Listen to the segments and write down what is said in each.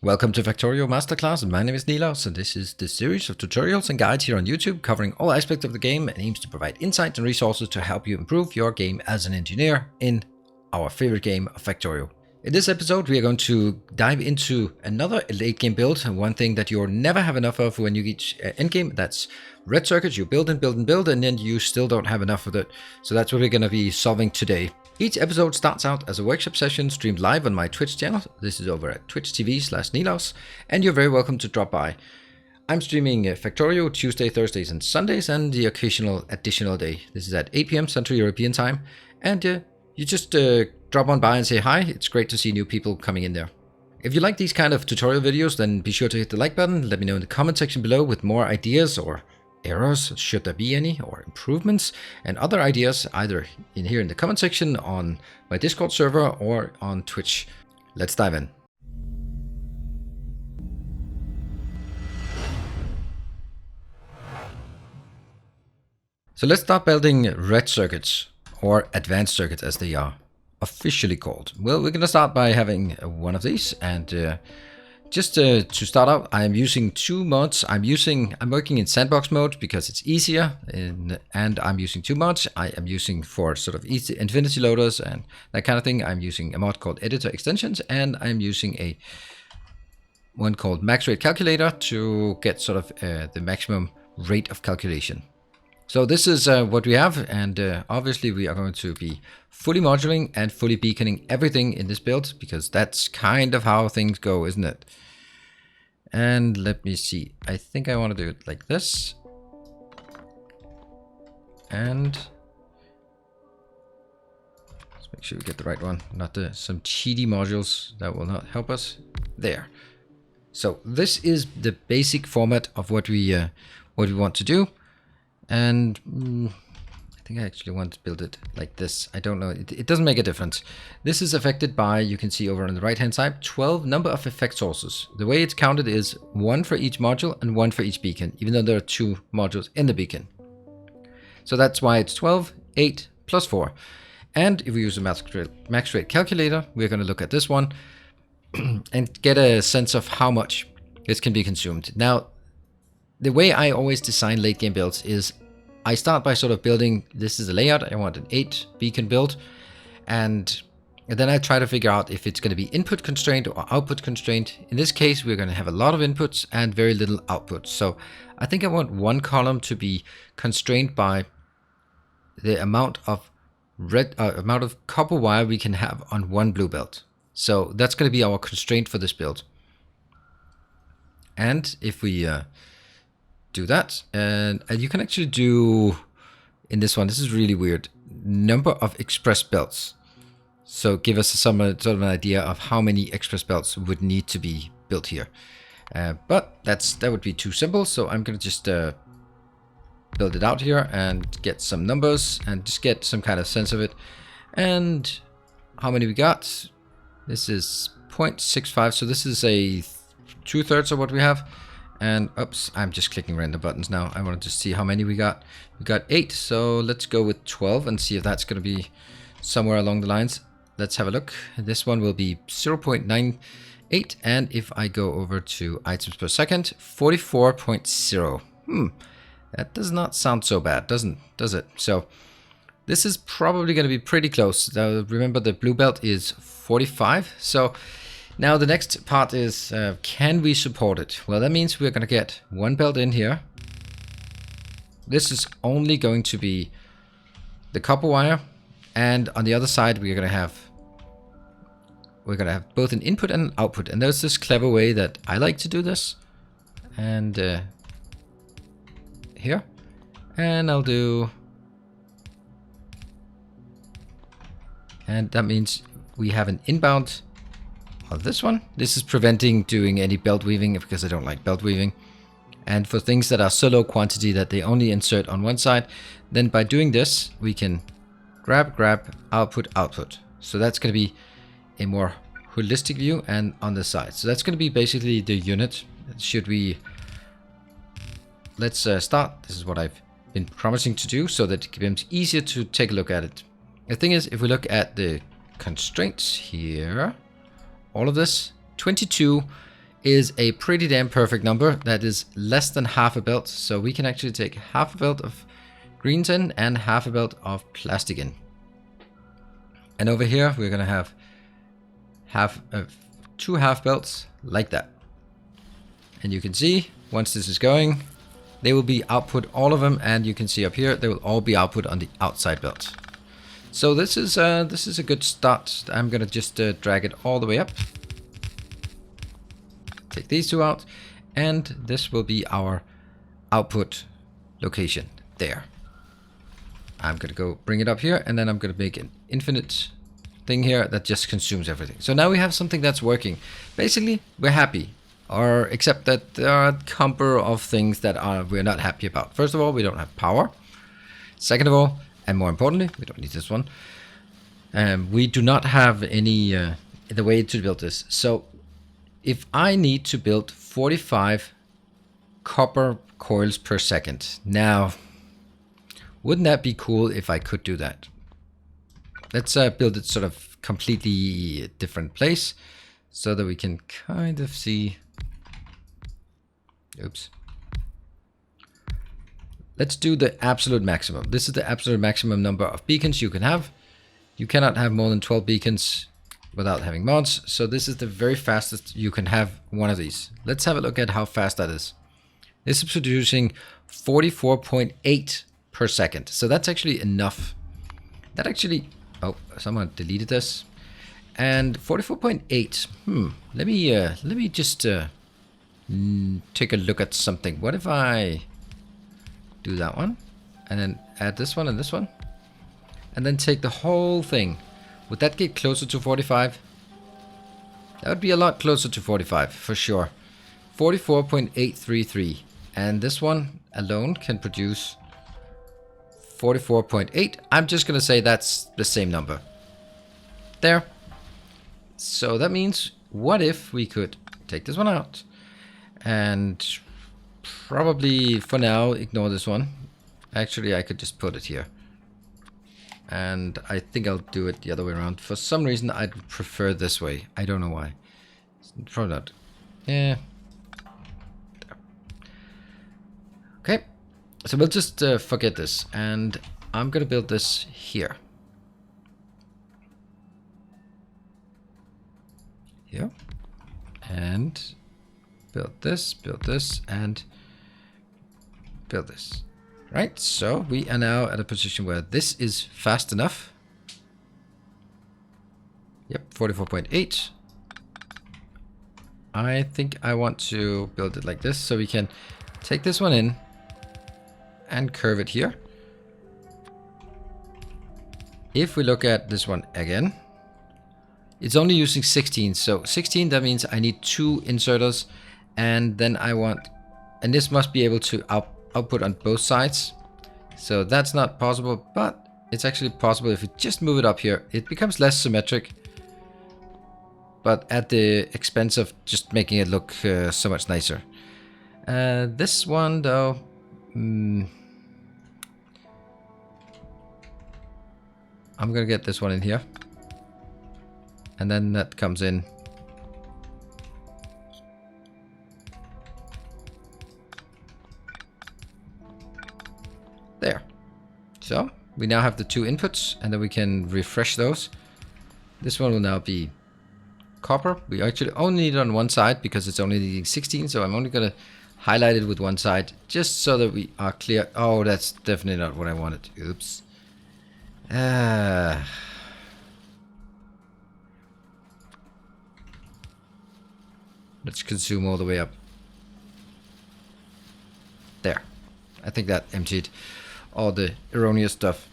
Welcome to Factorio Masterclass, and my name is Nilaus, and this is the series of tutorials and guides here on YouTube covering all aspects of the game and aims to provide insight and resources to help you improve your game as an engineer in our favorite game of Factorio. In this episode, we are going to dive into another late game build, and one thing that you'll never have enough of when you reach endgame, that's red circuits. You build and build and build, and then you still don't have enough of it. So that's what we're going to be solving today. Each episode starts out as a workshop session streamed live on my Twitch channel. This is over at twitch.tv/Nilaus, and you're very welcome to drop by. I'm streaming Factorio Tuesday, Thursdays, and Sundays, and the occasional additional day. This is at 8 p.m. Central European Time, and you just drop on by and say hi. It's great to see new people coming in there. If you like these kind of tutorial videos, then be sure to hit the like button. Let me know in the comment section below with more ideas or errors, should there be any, or improvements, and other ideas either here in the comment section on my Discord server or on Twitch. Let's dive in. So let's start building red circuits, or advanced circuits as they are officially called. Well, we're going to start by having one of these, and just to start out, I'm using two mods. I'm working in sandbox mode because it's easier, and I'm using two mods. I am using for sort of easy infinity loaders and that kind of thing. I'm using a mod called editor extensions, and I'm using one called max rate calculator to get sort of the maximum rate of calculation. So this is what we have, and obviously we are going to be fully moduling and fully beaconing everything in this build, because that's kind of how things go, isn't it? And let me see, I think I want to do it like this. And let's make sure we get the right one, not some cheaty modules that will not help us. There. So this is the basic format of what we want to do. And I think I actually want to build it like this. I don't know. It doesn't make a difference. This is affected by, you can see over on the right hand side, 12 number of effect sources. The way it's counted is 1 for each module and 1 for each beacon, even though there are 2 modules in the beacon. So that's why it's 12, 8 plus 4. And if we use a max rate calculator, we're going to look at this one and get a sense of how much this can be consumed. Now, the way I always design late game builds is I start by sort of building, this is a layout, I want an 8 beacon build, and then I try to figure out if it's going to be input constraint or output constraint. In this case, we're going to have a lot of inputs and very little output. So I think I want one column to be constrained by the amount of copper wire we can have on one blue belt. So that's going to be our constraint for this build. And if we do that, and you can actually do in this one, this is really weird, number of express belts. So give us some sort of an idea of how many express belts would need to be built here. But that would be too simple, so I'm going to just build it out here and get some numbers and just get some kind of sense of it. And how many we got? This is 0.65, so this is a 2/3 of what we have. And oops, I'm just clicking random buttons now. I want to just see how many we got. We got 8, so let's go with 12 and see if that's going to be somewhere along the lines. Let's have a look. This one will be 0.98, and if I go over to items per second, 44.0. That does not sound so bad, does it? So this is probably going to be pretty close. Remember, the blue belt is 45, so now the next part is, can we support it? Well, that means we're going to get one belt in here. This is only going to be the copper wire, and on the other side we're going to have both an input and an output. And there's this clever way that I like to do this. And here, and I'll do, and that means we have an inbound of this one. This is preventing doing any belt weaving because I don't like belt weaving. And for things that are so low quantity that they only insert on one side, then by doing this, we can grab, output. So that's going to be a more holistic view, and on the side. So that's going to be basically the unit. Let's start. This is what I've been promising to do so that it becomes easier to take a look at it. The thing is, if we look at the constraints here, all of this, 22 is a pretty damn perfect number. That is less than half a belt. So we can actually take half a belt of greens in and half a belt of plastic in. And over here, we're going to have two half belts like that. And you can see, once this is going, they will be output, all of them. And you can see up here, they will all be output on the outside belt. So this is a good start. I'm going to just drag it all the way up. Take these two out. And this will be our output location there. I'm going to go bring it up here, and then I'm going to make an infinite thing here that just consumes everything. So now we have something that's working. Basically, we're happy, or except that there are a number of things that we're not happy about. First of all, we don't have power. Second of all, and more importantly, we don't need this one. We do not have any the way to build this. So if I need to build 45 copper coils per second, now, wouldn't that be cool if I could do that? Let's build it sort of completely different place so that we can kind of see. Oops. Let's do the absolute maximum. This is the absolute maximum number of beacons you can have. You cannot have more than 12 beacons without having mods. So this is the very fastest you can have one of these. Let's have a look at how fast that is. This is producing 44.8 per second. So that's actually enough. That actually, oh, someone deleted this. And 44.8. Let me just take a look at something. What if I do that one and then add this one and this one and then take the whole thing? Would that get closer to 45? That would be a lot closer to 45 for sure. 44.833, and this one alone can produce 44.8. I'm just gonna say that's the same number there. So that means, what if we could take this one out and probably for now ignore this one. Actually, I could just put it here, and I think I'll do it the other way around. For some reason I'd prefer this way. I don't know why. Probably not. Yeah. Okay, so we'll just forget this, and I'm gonna build this here. Here. And build this, and build this. Right, so we are now at a position where this is fast enough. Yep, 44.8. I think I want to build it like this, so we can take this one in and curve it here. If we look at this one again, it's only using 16. So 16, that means I need 2 inserters, and then I want, and this must be able to output on both sides. So that's not possible, but it's actually possible if we just move it up here. It becomes less symmetric, but at the expense of just making it look so much nicer. This one though, I'm gonna get this one in here, and then that comes in. There. So we now have the 2 inputs, and then we can refresh those. This one will now be copper. We actually only need it on one side because it's only needing 16, so I'm only gonna highlight it with one side just so that we are clear. Oh, that's definitely not what I wanted. Oops. Let's consume all the way up. There. I think that emptied all the erroneous stuff.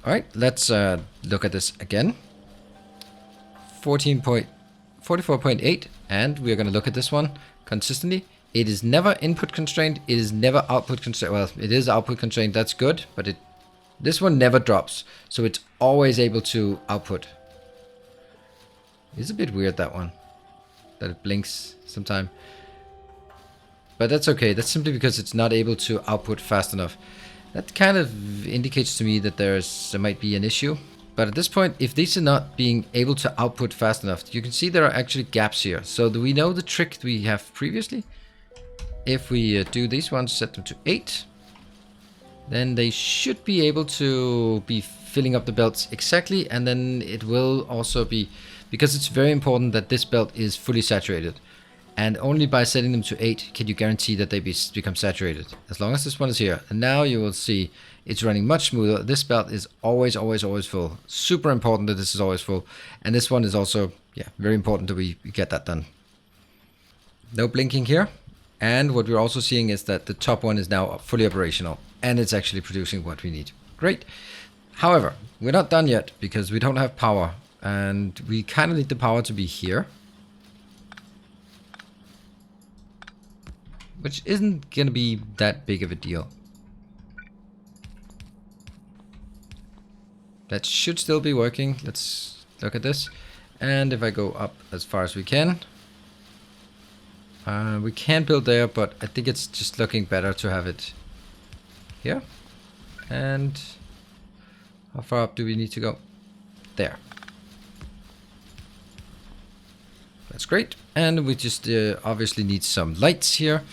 Alright, let's look at this again. 44.8, and we're going to look at this one consistently. It is never input constrained, it is never output constrained. Well, it is output constrained, that's good, but this one never drops, so it's always able to output. It's a bit weird, that one, that it blinks sometime. But that's okay, that's simply because it's not able to output fast enough. That kind of indicates to me that there might be an issue. But at this point, if these are not being able to output fast enough, you can see there are actually gaps here. So do we know the trick we have previously? If we do these ones, set them to 8, then they should be able to be filling up the belts exactly. And then it will also be, because it's very important that this belt is fully saturated. And only by setting them to 8 can you guarantee that they become saturated. As long as this one is here. And now you will see it's running much smoother. This belt is always full. Super important that this is always full. And this one is also, yeah, very important that we get that done. No blinking here. And what we're also seeing is that the top one is now fully operational. And it's actually producing what we need. Great. However, we're not done yet because we don't have power. And we kind of need the power to be here. Which isn't going to be that big of a deal. That should still be working. Let's look at this. And if I go up as far as we can. We can build there, but I think it's just looking better to have it here. And how far up do we need to go? There. That's great. And we just obviously need some lights here.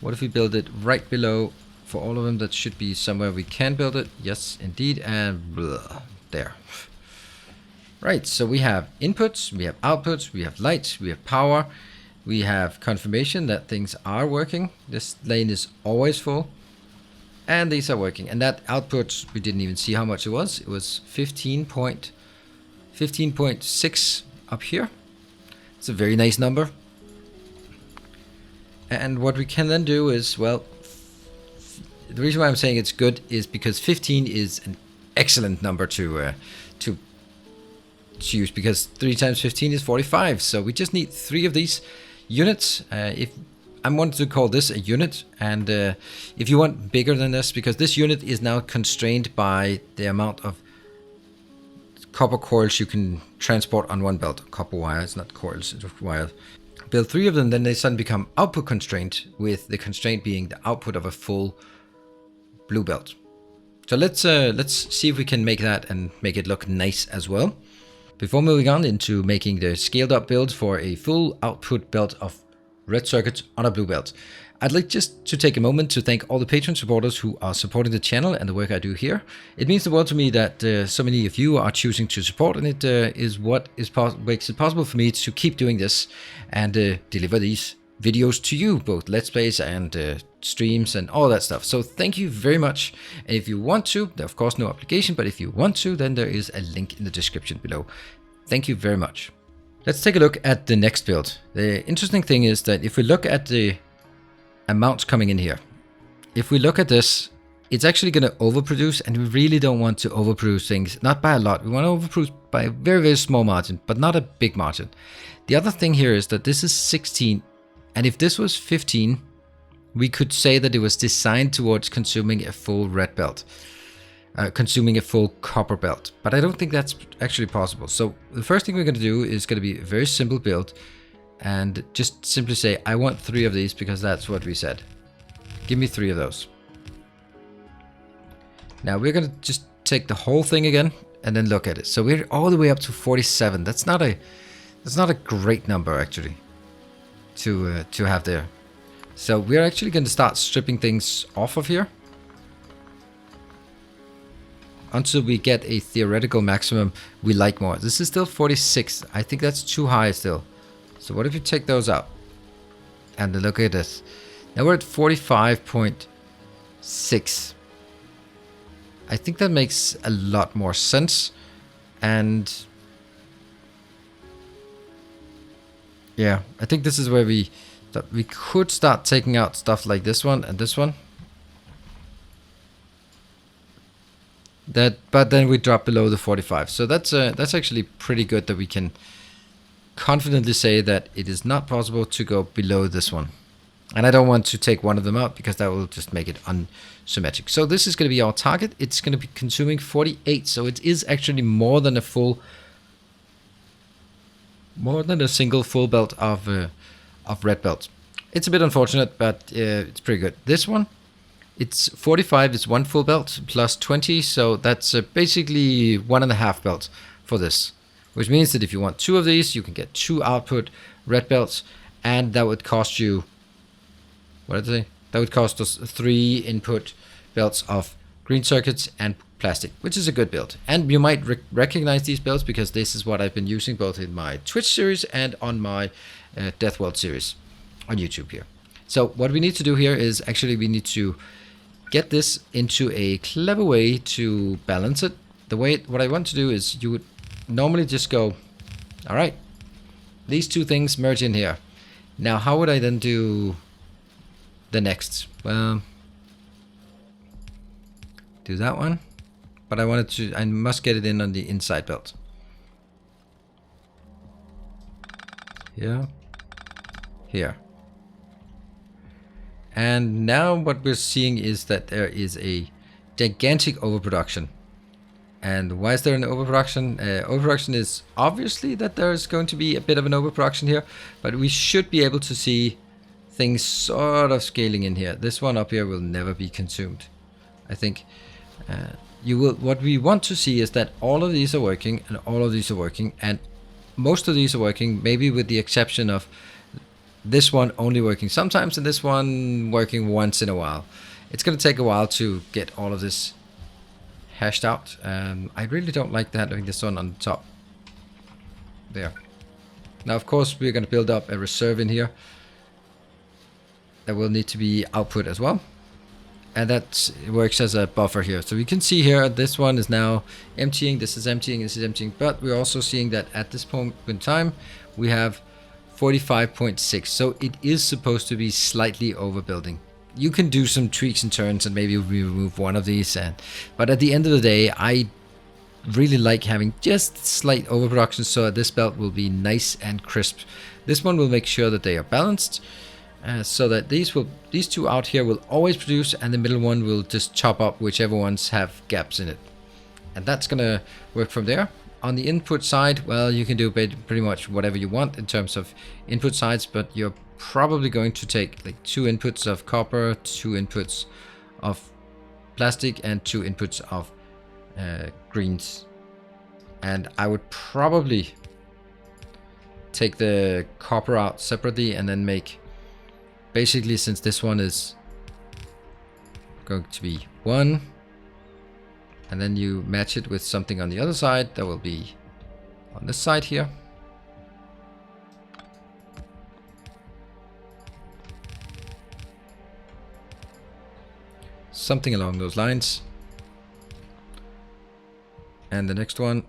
What if we build it right below for all of them? That should be somewhere we can build it. Yes, indeed. And blah, there. Right, so we have inputs, we have outputs, we have lights, we have power. We have confirmation that things are working. This lane is always full. And these are working. And that output, we didn't even see how much it was. It was 15.6 up here. It's a very nice number. And what we can then do is, well, the reason why I'm saying it's good is because 15 is an excellent number to use, because 3 times 15 is 45. So we just need 3 of these units. If I wanted to call this a unit, and if you want bigger than this, because this unit is now constrained by the amount of copper coils you can transport on one belt. Copper wire, it's not coils, it's wire. Build 3 of them, then they suddenly become output constrained, with the constraint being the output of a full blue belt. So let's see if we can make that and make it look nice as well. Before moving on into making the scaled up build for a full output belt of red circuits on a blue belt, I'd like just to take a moment to thank all the patron supporters who are supporting the channel and the work I do here. It means the world to me that so many of you are choosing to support, and it is what makes it possible for me to keep doing this and deliver these videos to you, both Let's Plays and streams and all that stuff. So thank you very much. And if you want to, of course no obligation, but if you want to, then there is a link in the description below. Thank you very much. Let's take a look at the next build. The interesting thing is that if we look at the amounts coming in here, if we look at this, it's actually going to overproduce, and we really don't want to overproduce things, not by a lot. We want to overproduce by a very, very small margin, but not a big margin. The other thing here is that this is 16, and if this was 15, we could say that it was designed towards consuming a full red belt, consuming a full copper belt, but I don't think that's actually possible. So the first thing we're going to do is going to be a very simple build, and just simply say, I want 3 of these, because that's what we said. Give me 3 of those. Now we're going to just take the whole thing again and then look at it. So we're all the way up to 47. That's not a great number actually to have there. So we're actually going to start stripping things off of here until we get a theoretical maximum we like more. This is still 46. I think that's too high still. So what if you take those out? And look at this. Now we're at 45.6. I think that makes a lot more sense. And yeah, I think this is where we could start taking out stuff like this one and this one. But then we drop below the 45. So that's actually pretty good that we can confidently say that it is not possible to go below this one. And I don't want to take one of them out because that will just make it unsymmetric. So this is going to be our target. It's going to be consuming 48. So it is actually more than a single full belt of red belts. It's a bit unfortunate, but it's pretty good. This one It's 45 is one full belt plus 20, so that's basically 1.5 belts for this. Which means that if you want 2 of these, you can get 2 output red belts, and that would cost you, what did I say? That would cost us 3 input belts of green circuits and plastic, which is a good build. And you might recognize these builds because this is what I've been using both in my Twitch series and on my Death World series on YouTube here. So what we need to do here is actually we need to get this into a clever way to balance it. What I want to do is you would normally just go, all right, these 2 things merge in here. Now, how would I then do the next? Well, do that one, but I must get it in on the inside belt. Here. And now what we're seeing is that there is a gigantic overproduction. And why is there an overproduction? Overproduction is obviously that there's going to be a bit of an overproduction here, but we should be able to see things sort of scaling in here. This one up here will never be consumed. I think what we want to see is that all of these are working and all of these are working, and most of these are working, maybe with the exception of this one only working sometimes and this one working once in a while. It's going to take a while to get all of this hashed out. I really don't like having this one on the top. There. Now, of course, we're going to build up a reserve in here. That will need to be output as well. And that works as a buffer here. So we can see here, this one is now emptying, this is emptying, this is emptying. But we're also seeing that at this point in time, we have 45.6. So it is supposed to be slightly overbuilding. You can do some tweaks and turns and maybe remove one of these. But at the end of the day, I really like having just slight overproduction so that this belt will be nice and crisp. This one will make sure that they are balanced. So that these 2 out here will always produce, and the middle one will just chop up whichever ones have gaps in it. And that's gonna work from there. On the input side, well, you can do pretty much whatever you want in terms of input sides, but you're probably going to take like 2 inputs of copper, 2 inputs of plastic, and 2 inputs of greens. And I would probably take the copper out separately and then make, basically, since this one is going to be 1, and then you match it with something on the other side that will be on this side here. Something along those lines. And the next one,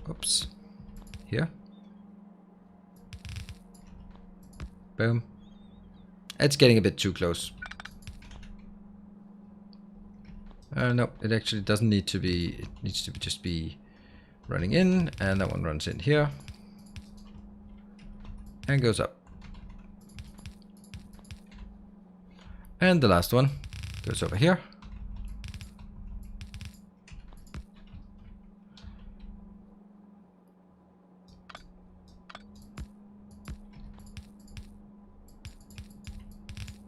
oops, here. Boom. It's getting a bit too close. No, it actually doesn't need to be. It needs to just be running in, and that one runs in here and goes up. And the last one goes over here.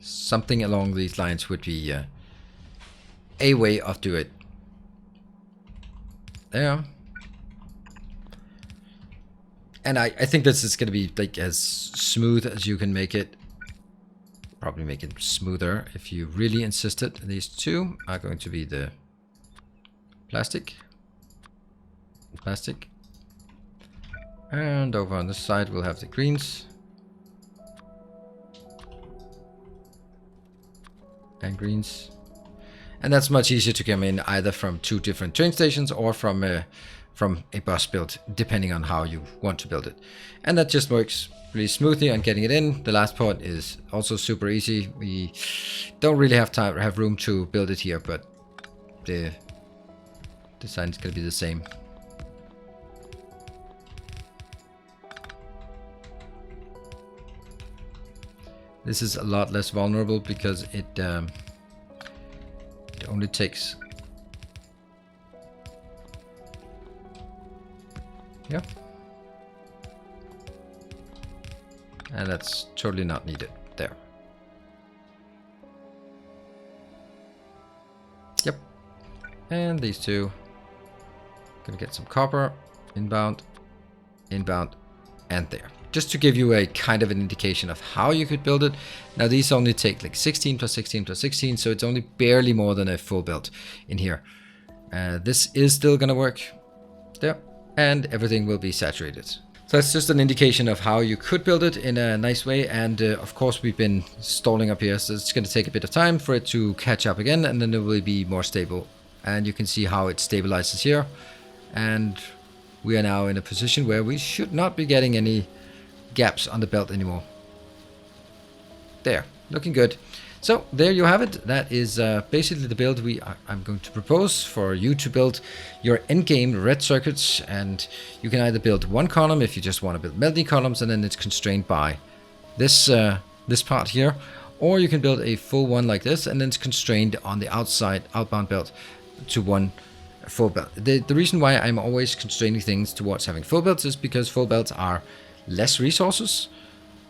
Something along these lines would be a way of doing it. There. And I think this is going to be like as smooth as you can make it. Probably make it smoother if you really insisted. These 2 are going to be the plastic. And over on this side we'll have the greens. And greens. And that's much easier to come in either from 2 different train stations or from a bus build, depending on how you want to build it. And that just works really smoothly on getting it in. The last part is also super easy. We don't really have room to build it here, but the design is going to be the same. This is a lot less vulnerable because it only takes, yeah, and that's totally not needed there. And these two. Gonna get some copper. Inbound, inbound, and there. Just to give you a kind of an indication of how you could build it. Now these only take like 16 plus 16 plus 16, so it's only barely more than a full build in here. This is still gonna work there, and everything will be saturated. So that's just an indication of how you could build it in a nice way. And of course we've been stalling up here, so it's gonna take a bit of time for it to catch up again, and then it will be more stable. And you can see how it stabilizes here. And we are now in a position where we should not be getting any gaps on the belt anymore. There, looking good. So there you have it. That is basically the build I'm going to propose for you to build your endgame red circuits. And you can either build one column if you just want to build melting columns, and then it's constrained by this this part here, or you can build a full one like this, and then it's constrained on the outbound belt to one full belt. The reason why I'm always constraining things towards having full belts is because full belts are less resources,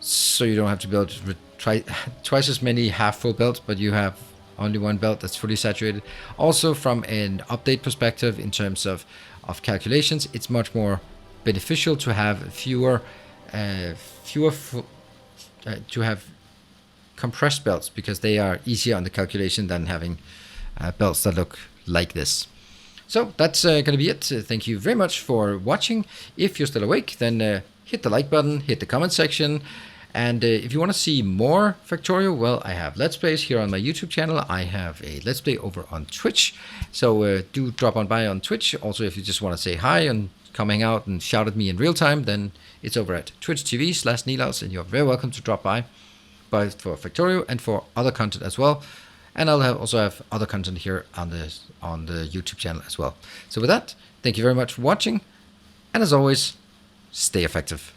so you don't have to build twice as many half full belts, but you have only one belt that's fully saturated. Also, from an update perspective, in terms of calculations, it's much more beneficial to have to have compressed belts, because they are easier on the calculation than having belts that look like this. So that's going to be it. Thank you very much for watching. If you're still awake, then hit the like button, hit the comment section. And if you want to see more Factorio, well, I have Let's Plays here on my YouTube channel. I have a Let's Play over on Twitch. So do drop on by on Twitch. Also, if you just want to say hi and come hang out and shout at me in real time, then it's over at twitch.tv/Nilaus, and you're very welcome to drop by, both for Factorio and for other content as well. And I'll also have other content here on the YouTube channel as well. So with that, thank you very much for watching. And as always, stay effective.